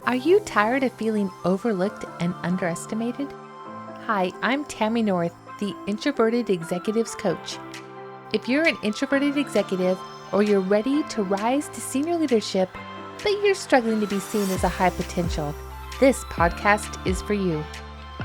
Are you tired of feeling overlooked and underestimated? Hi, I'm Tammy North, the Introverted Executives Coach. If you're an introverted executive or you're ready to rise to senior leadership, but you're struggling to be seen as a high potential, this podcast is for you.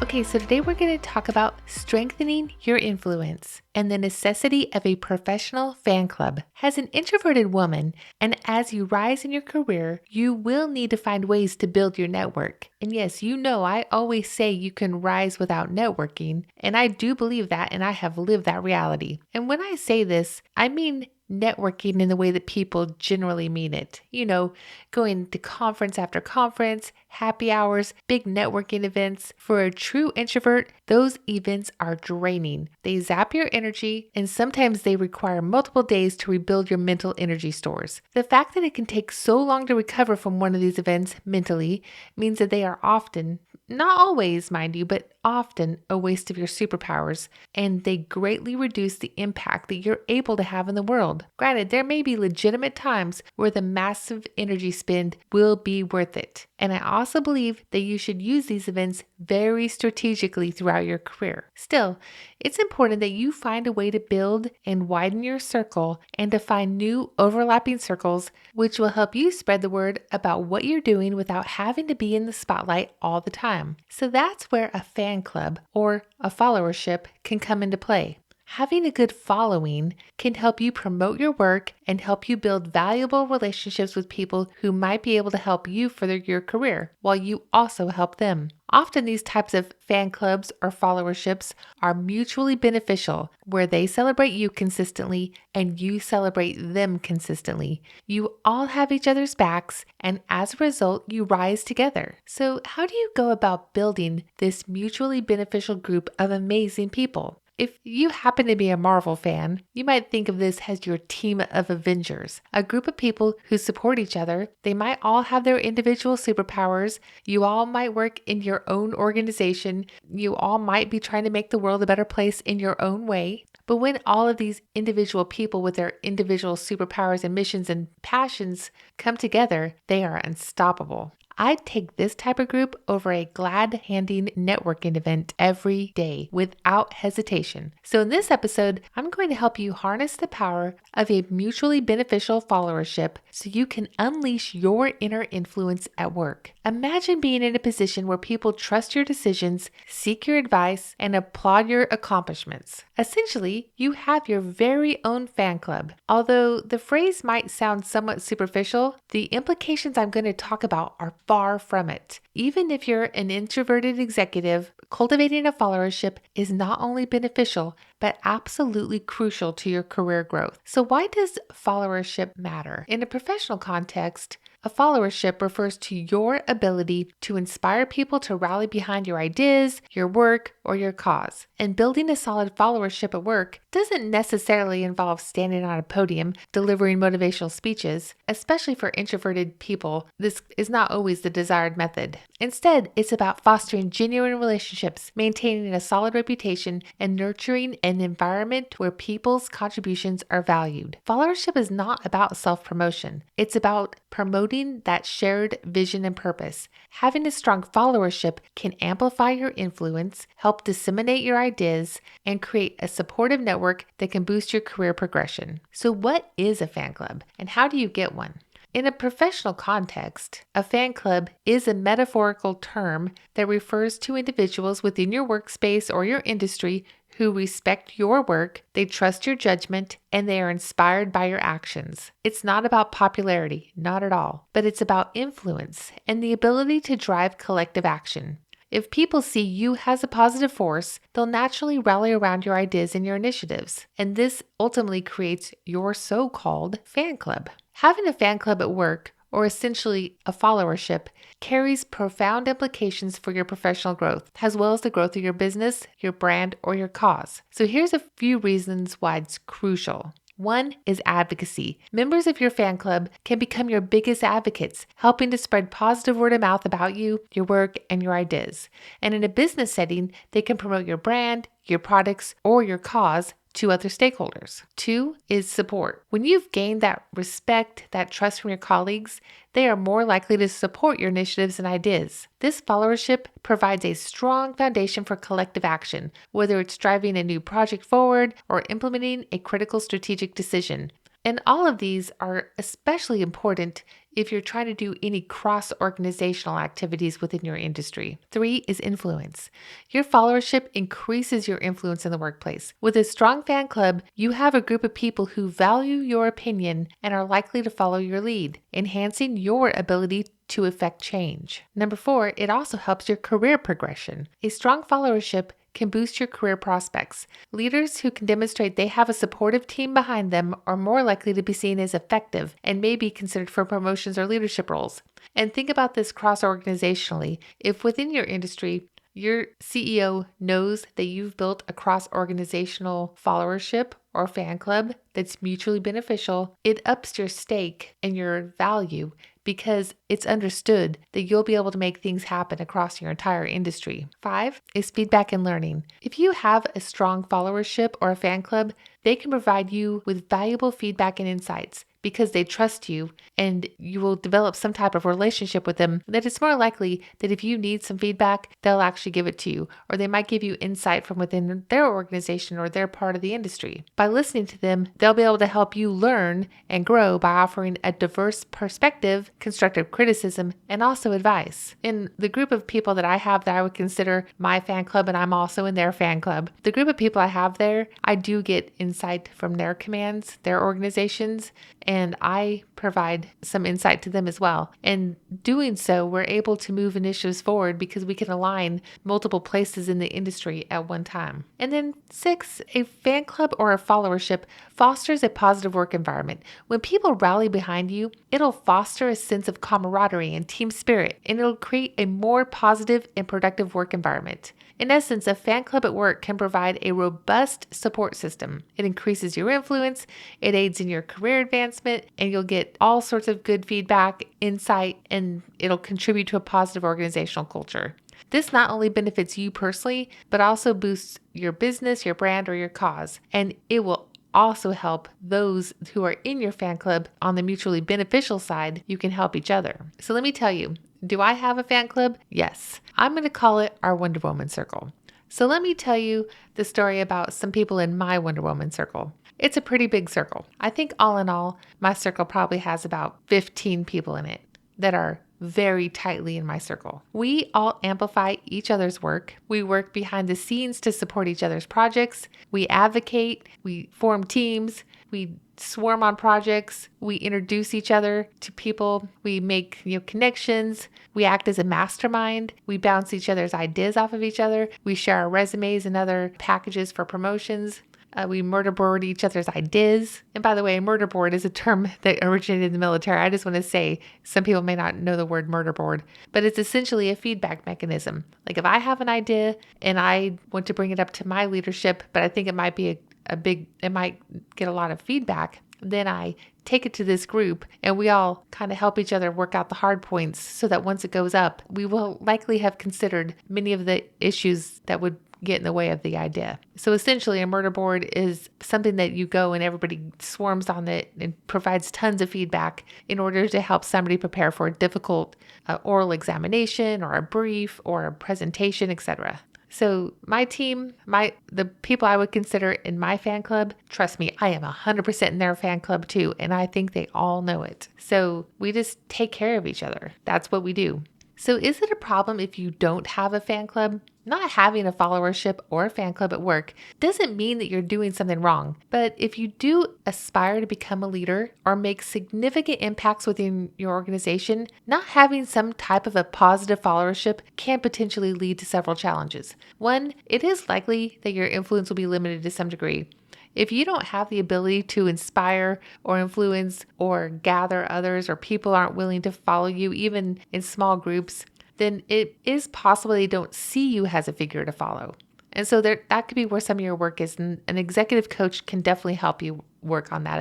Okay, so today we're going to talk about strengthening your influence and the necessity of a professional fan club. As an introverted woman, and as you rise in your career, you will need to find ways to build your network. And yes, you know, I always say you can rise without networking, and I do believe that, and I have lived that reality. And when I say this, I mean networking in the way that people generally mean it. You know, going to conference after conference, happy hours, big networking events. For a true introvert, those events are draining. They zap your energy, and sometimes they require multiple days to rebuild your mental energy stores. The fact that it can take so long to recover from one of these events mentally means that they are often, not always, mind you, but often a waste of your superpowers, and they greatly reduce the impact that you're able to have in the world. Granted, there may be legitimate times where the massive energy spend will be worth it. And I also believe that you should use these events very strategically throughout your career. Still, it's important that you find a way to build and widen your circle and to find new overlapping circles, which will help you spread the word about what you're doing without having to be in the spotlight all the time. So that's where a fan club or a followership can come into play. Having a good following can help you promote your work and help you build valuable relationships with people who might be able to help you further your career while you also help them. Often these types of fan clubs or followerships are mutually beneficial, where they celebrate you consistently and you celebrate them consistently. You all have each other's backs, and as a result, you rise together. So how do you go about building this mutually beneficial group of amazing people? If you happen to be a Marvel fan, you might think of this as your team of Avengers, a group of people who support each other. They might all have their individual superpowers. You all might work in your own organization. You all might be trying to make the world a better place in your own way. But when all of these individual people with their individual superpowers and missions and passions come together, they are unstoppable. I'd take this type of group over a glad-handing networking event every day without hesitation. So in this episode, I'm going to help you harness the power of a mutually beneficial followership so you can unleash your inner influence at work. Imagine being in a position where people trust your decisions, seek your advice, and applaud your accomplishments. Essentially, you have your very own fan club. Although the phrase might sound somewhat superficial, the implications I'm going to talk about are far from it. Even if you're an introverted executive, cultivating a followership is not only beneficial, but absolutely crucial to your career growth. So why does followership matter? In a professional context, a followership refers to your ability to inspire people to rally behind your ideas, your work, or your cause. And building a solid followership at work doesn't necessarily involve standing on a podium delivering motivational speeches. Especially for introverted people, this is not always the desired method. Instead, it's about fostering genuine relationships, maintaining a solid reputation, and nurturing an environment where people's contributions are valued. Followership is not about self-promotion. It's about promoting that shared vision and purpose. Having a strong followership can amplify your influence, help disseminate your ideas, and create a supportive network that can boost your career progression. So what is a fan club, and how do you get one? In a professional context, a fan club is a metaphorical term that refers to individuals within your workspace or your industry who respect your work, they trust your judgment, and they are inspired by your actions. It's not about popularity, not at all, but it's about influence and the ability to drive collective action. If people see you as a positive force, they'll naturally rally around your ideas and your initiatives, and this ultimately creates your so-called fan club. Having a fan club at work, or essentially a followership, carries profound implications for your professional growth, as well as the growth of your business, your brand, or your cause. So here's a few reasons why it's crucial. One is advocacy. Members of your fan club can become your biggest advocates, helping to spread positive word of mouth about you, your work, and your ideas. And in a business setting, they can promote your brand, your products, or your cause to other stakeholders. 2 is support. When you've gained that respect, that trust from your colleagues, they are more likely to support your initiatives and ideas. This followership provides a strong foundation for collective action, whether it's driving a new project forward or implementing a critical strategic decision. And all of these are especially important if you're trying to do any cross-organizational activities within your industry. 3 is influence. Your followership increases your influence in the workplace. With a strong fan club, you have a group of people who value your opinion and are likely to follow your lead, enhancing your ability to effect change. Number 4, it also helps your career progression. A strong followership can boost your career prospects. Leaders who can demonstrate they have a supportive team behind them are more likely to be seen as effective and may be considered for promotions or leadership roles. And think about this cross-organizationally. If within your industry, your CEO knows that you've built a cross-organizational followership or fan club that's mutually beneficial, it ups your stake and your value because it's understood that you'll be able to make things happen across your entire industry. 5 is feedback and learning. If you have a strong followership or a fan club, they can provide you with valuable feedback and insights because they trust you and you will develop some type of relationship with them that it's more likely that if you need some feedback, they'll actually give it to you, or they might give you insight from within their organization or their part of the industry. By listening to them, they'll be able to help you learn and grow by offering a diverse perspective, constructive criticism, and also advice. In the group of people that I have that I would consider my fan club, and I'm also in their fan club, the group of people I have there, I do get insight from their commands, their organizations, and I provide some insight to them as well. And doing so, we're able to move initiatives forward because we can align multiple places in the industry at one time. And then 6, a fan club or a followership fosters a positive work environment. When people rally behind you, it'll foster a sense of camaraderie and team spirit, and it'll create a more positive and productive work environment. In essence, a fan club at work can provide a robust support system. It increases your influence, it aids in your career advancement, and you'll get all sorts of good feedback, insight, and it'll contribute to a positive organizational culture. This not only benefits you personally, but also boosts your business, your brand, or your cause, and it will also help those who are in your fan club. On the mutually beneficial side, you can help each other. So let me tell you, do I have a fan club? Yes. I'm going to call it our Wonder Woman Circle. So let me tell you the story about some people in my Wonder Woman Circle. It's a pretty big circle. I think all in all, my circle probably has about 15 people in it that are very tightly in my circle. We all amplify each other's work. We work behind the scenes to support each other's projects. We advocate, we form teams, we swarm on projects, we introduce each other to people, we make connections, we act as a mastermind, we bounce each other's ideas off of each other, we share our resumes and other packages for promotions. We murder board each other's ideas. And by the way, murder board is a term that originated in the military. I just want to say, some people may not know the word murder board, but it's essentially a feedback mechanism. Like if I have an idea and I want to bring it up to my leadership, but I think it might be it might get a lot of feedback, then I take it to this group and we all kind of help each other work out the hard points so that once it goes up, we will likely have considered many of the issues that would get in the way of the idea. So essentially a murder board is something that you go and everybody swarms on it and provides tons of feedback in order to help somebody prepare for a difficult oral examination or a brief or a presentation, etc. So my team, the people I would consider in my fan club, trust me, I am 100% in their fan club too, and I think they all know it. So we just take care of each other. That's what we do. So is it a problem if you don't have a fan club? Not having a followership or a fan club at work doesn't mean that you're doing something wrong. But if you do aspire to become a leader or make significant impacts within your organization, not having some type of a positive followership can potentially lead to several challenges. One, it is likely that your influence will be limited to some degree. If you don't have the ability to inspire or influence or gather others, or people aren't willing to follow you even in small groups, then it is possible they don't see you as a figure to follow. And so that could be where some of your work is. And an executive coach can definitely help you work on that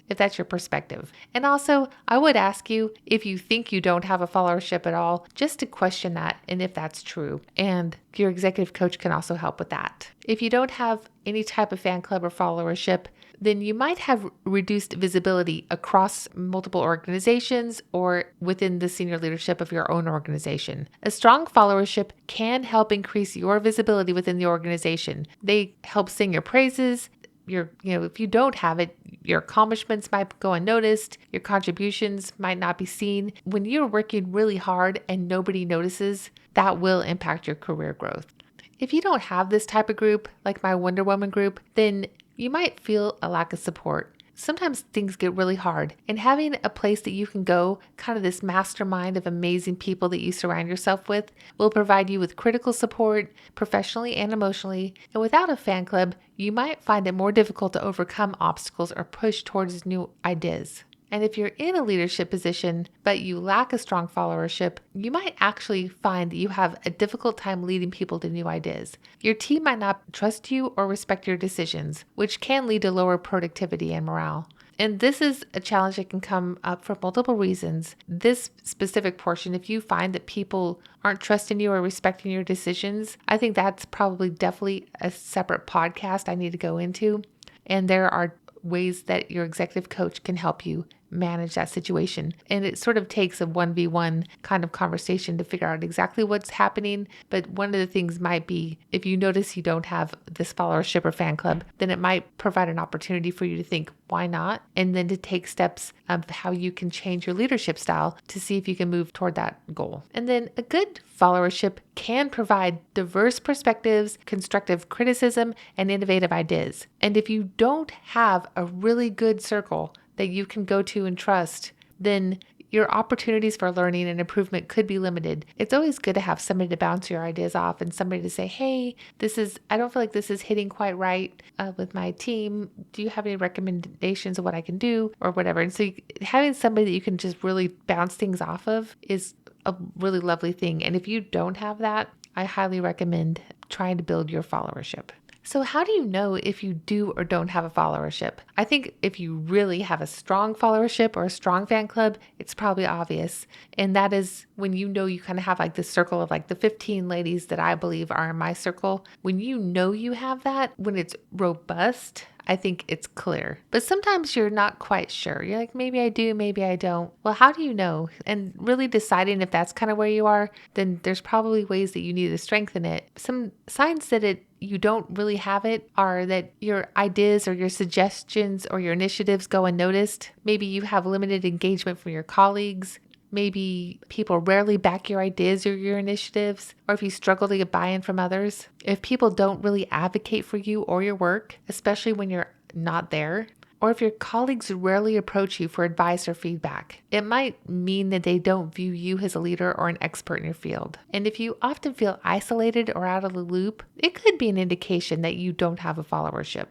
if that's your perspective. And also, I would ask you, if you think you don't have a followership at all, just to question that and if that's true. And your executive coach can also help with that. If you don't have any type of fan club or followership, then you might have reduced visibility across multiple organizations or within the senior leadership of your own organization. A strong followership can help increase your visibility within the organization. They help sing your praises. If you don't have it, your accomplishments might go unnoticed. Your contributions might not be seen. When you're working really hard and nobody notices, that will impact your career growth. If you don't have this type of group, like my Wonder Woman group, then you might feel a lack of support. Sometimes things get really hard, and having a place that you can go, kind of this mastermind of amazing people that you surround yourself with, will provide you with critical support professionally and emotionally. And without a fan club, you might find it more difficult to overcome obstacles or push towards new ideas. And if you're in a leadership position, but you lack a strong followership, you might actually find that you have a difficult time leading people to new ideas. Your team might not trust you or respect your decisions, which can lead to lower productivity and morale. And this is a challenge that can come up for multiple reasons. This specific portion, if you find that people aren't trusting you or respecting your decisions, I think that's probably definitely a separate podcast I need to go into. And there are ways that your executive coach can help you manage that situation. And it sort of takes a 1v1 kind of conversation to figure out exactly what's happening. But one of the things might be, if you notice you don't have this followership or fan club, then it might provide an opportunity for you to think, why not? And then to take steps of how you can change your leadership style to see if you can move toward that goal. And then a good followership can provide diverse perspectives, constructive criticism, and innovative ideas. And if you don't have a really good circle that you can go to and trust, then your opportunities for learning and improvement could be limited. It's always good to have somebody to bounce your ideas off and somebody to say, hey, I don't feel like this is hitting quite right with my team. Do you have any recommendations of what I can do or whatever? And so having somebody that you can just really bounce things off of is a really lovely thing. And if you don't have that, I highly recommend trying to build your followership. So how do you know if you do or don't have a followership? I think if you really have a strong followership or a strong fan club, it's probably obvious. And that is when you know you kind of have like this circle of like the 15 ladies that I believe are in my circle. When you know you have that, when it's robust, I think it's clear. But sometimes you're not quite sure. You're like, maybe I do, maybe I don't. Well, how do you know? And really deciding if that's kind of where you are, then there's probably ways that you need to strengthen it. Some signs that you don't really have it are that your ideas or your suggestions or your initiatives go unnoticed. Maybe you have limited engagement from your colleagues. Maybe people rarely back your ideas or your initiatives, or if you struggle to get buy-in from others. If people don't really advocate for you or your work, especially when you're not there, or if your colleagues rarely approach you for advice or feedback, it might mean that they don't view you as a leader or an expert in your field. And if you often feel isolated or out of the loop, it could be an indication that you don't have a followership.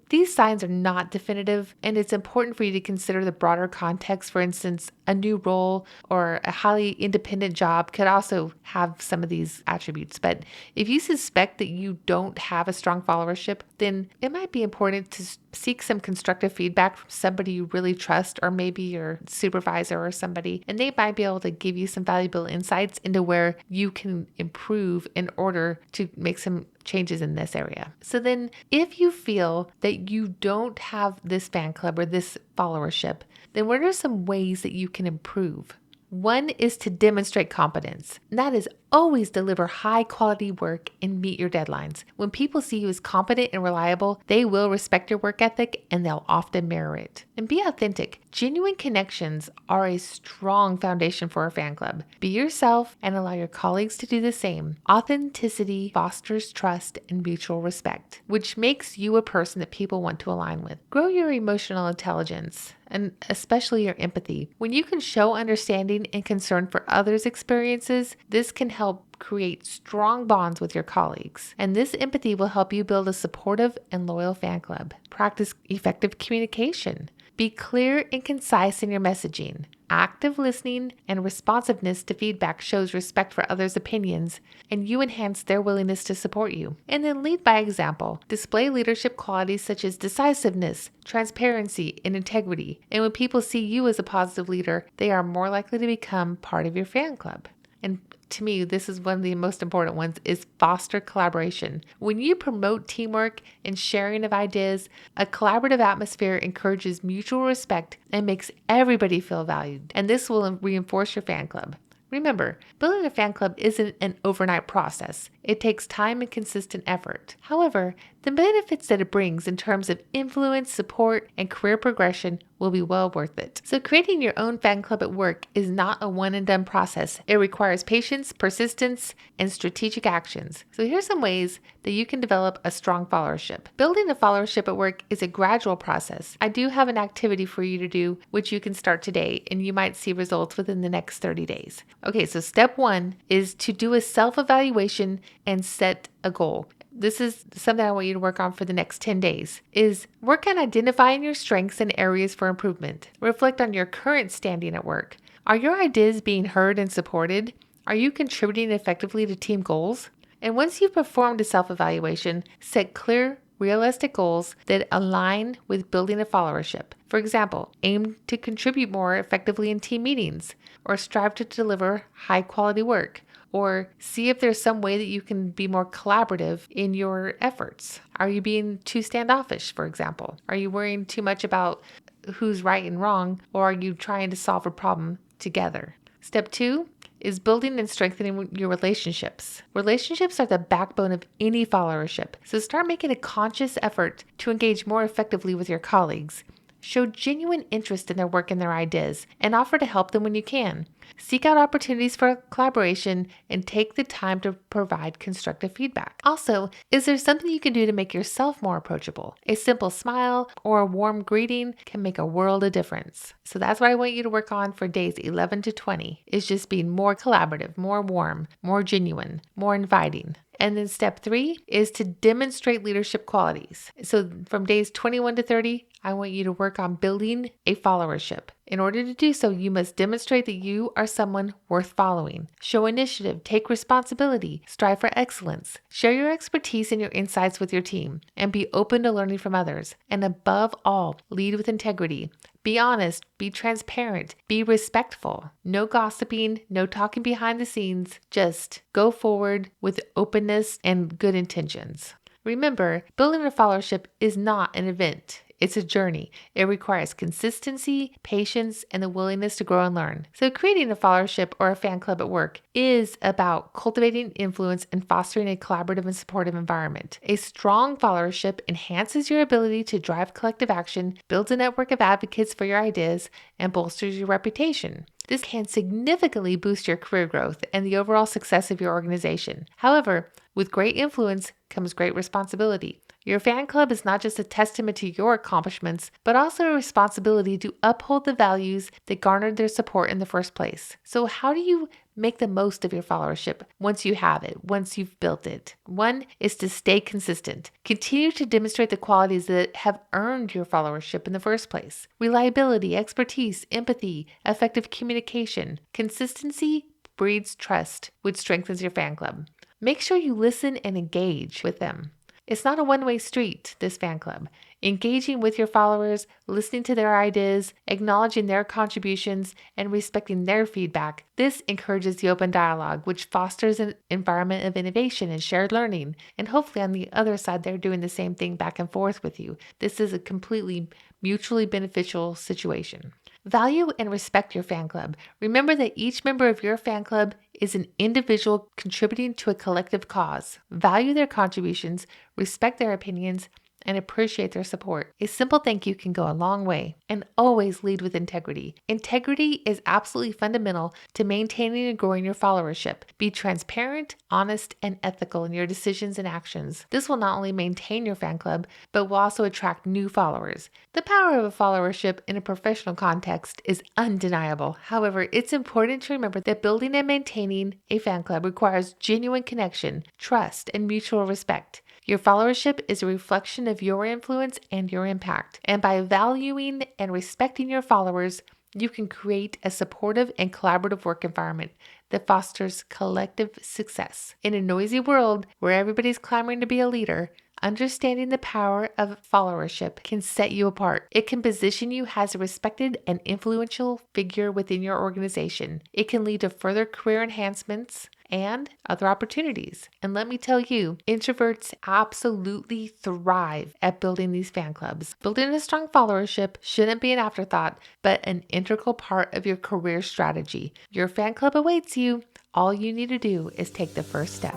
These signs are not definitive, and it's important for you to consider the broader context. For instance, a new role or a highly independent job could also have some of these attributes. But if you suspect that you don't have a strong followership, then it might be important to seek some constructive feedback from somebody you really trust, or maybe your supervisor or somebody, and they might be able to give you some valuable insights into where you can improve in order to make some changes in this area. So then if you feel that you don't have this fan club or this followership, then what are some ways that you can improve? One is to demonstrate competence. And that is always deliver high quality work and meet your deadlines. When people see you as competent and reliable, they will respect your work ethic and they'll often mirror it. And be authentic. Genuine connections are a strong foundation for a fan club. Be yourself and allow your colleagues to do the same. Authenticity fosters trust and mutual respect, which makes you a person that people want to align with. Grow your emotional intelligence, and especially your empathy. When you can show understanding and concern for others' experiences, this can help create strong bonds with your colleagues. And this empathy will help you build a supportive and loyal fan club. Practice effective communication. Be clear and concise in your messaging. Active listening and responsiveness to feedback shows respect for others' opinions, and you enhance their willingness to support you. And then lead by example. Display leadership qualities such as decisiveness, transparency, and integrity. And when people see you as a positive leader, they are more likely to become part of your fan club. And to me, this is one of the most important ones, is foster collaboration. When you promote teamwork and sharing of ideas, a collaborative atmosphere encourages mutual respect and makes everybody feel valued. And this will reinforce your fan club. Remember, building a fan club isn't an overnight process. It takes time and consistent effort. However, the benefits that it brings in terms of influence, support, and career progression will be well worth it. So creating your own fan club at work is not a one and done process. It requires patience, persistence, and strategic actions. So here's some ways that you can develop a strong followership. Building a followership at work is a gradual process. I do have an activity for you to do, which you can start today, and you might see results within the next 30 days. Okay, so step 1 is to do a self-evaluation and set a goal. This is something I want you to work on for the next 10 days, is work on identifying your strengths and areas for improvement. Reflect on your current standing at work. Are your ideas being heard and supported? Are you contributing effectively to team goals? And once you've performed a self-evaluation, set clear, realistic goals that align with building a followership. For example, aim to contribute more effectively in team meetings, or strive to deliver high-quality work, or see if there's some way that you can be more collaborative in your efforts. Are you being too standoffish, for example? Are you worrying too much about who's right and wrong, or are you trying to solve a problem together? Step 2 is building and strengthening your relationships. Relationships are the backbone of any followership, so start making a conscious effort to engage more effectively with your colleagues. Show genuine interest in their work and their ideas, and offer to help them when you can. Seek out opportunities for collaboration and take the time to provide constructive feedback. Also, is there something you can do to make yourself more approachable? A simple smile or a warm greeting can make a world of difference. So that's what I want you to work on for days 11 to 20, is just being more collaborative, more warm, more genuine, more inviting. And then step 3 is to demonstrate leadership qualities. So from days 21 to 30, I want you to work on building a followership. In order to do so, you must demonstrate that you are someone worth following. Show initiative, take responsibility, strive for excellence. Share your expertise and your insights with your team, and be open to learning from others. And above all, lead with integrity. Be honest, be transparent, be respectful. No gossiping, no talking behind the scenes. Just go forward with openness and good intentions. Remember, building a followership is not an event. It's a journey. It requires consistency, patience, and the willingness to grow and learn. So creating a followership or a fan club at work is about cultivating influence and fostering a collaborative and supportive environment. A strong followership enhances your ability to drive collective action, builds a network of advocates for your ideas, and bolsters your reputation. This can significantly boost your career growth and the overall success of your organization. However, with great influence comes great responsibility. Your fan club is not just a testament to your accomplishments, but also a responsibility to uphold the values that garnered their support in the first place. So how do you make the most of your followership once you have it, once you've built it? One is to stay consistent. Continue to demonstrate the qualities that have earned your followership in the first place. Reliability, expertise, empathy, effective communication. Consistency breeds trust, which strengthens your fan club. Make sure you listen and engage with them. It's not a one-way street, this fan club. Engaging with your followers, listening to their ideas, acknowledging their contributions, and respecting their feedback. This encourages the open dialogue, which fosters an environment of innovation and shared learning. And hopefully on the other side, they're doing the same thing back and forth with you. This is a completely mutually beneficial situation. Value and respect your fan club. Remember that each member of your fan club is an individual contributing to a collective cause. Value their contributions, respect their opinions, and appreciate their support. A simple thank you can go a long way, and always lead with integrity. Integrity is absolutely fundamental to maintaining and growing your followership. Be transparent, honest, and ethical in your decisions and actions. This will not only maintain your fan club, but will also attract new followers. The power of a followership in a professional context is undeniable. However, it's important to remember that building and maintaining a fan club requires genuine connection, trust, and mutual respect. Your followership is a reflection of your influence and your impact. And by valuing and respecting your followers, you can create a supportive and collaborative work environment that fosters collective success. In a noisy world where everybody's clamoring to be a leader, understanding the power of followership can set you apart. It can position you as a respected and influential figure within your organization. It can lead to further career enhancements and other opportunities. And let me tell you, introverts absolutely thrive at building these fan clubs. Building a strong followership shouldn't be an afterthought, but an integral part of your career strategy. Your fan club awaits you. All you need to do is take the first step.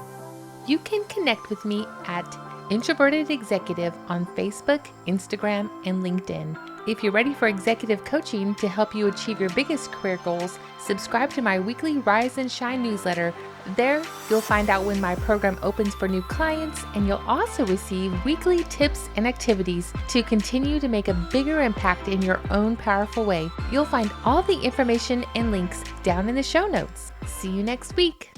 You can connect with me at Introverted Executive on Facebook, Instagram, and LinkedIn. If you're ready for executive coaching to help you achieve your biggest career goals, subscribe to my weekly Rise and Shine newsletter. There, you'll find out when my program opens for new clients, and you'll also receive weekly tips and activities to continue to make a bigger impact in your own powerful way. You'll find all the information and links down in the show notes. See you next week.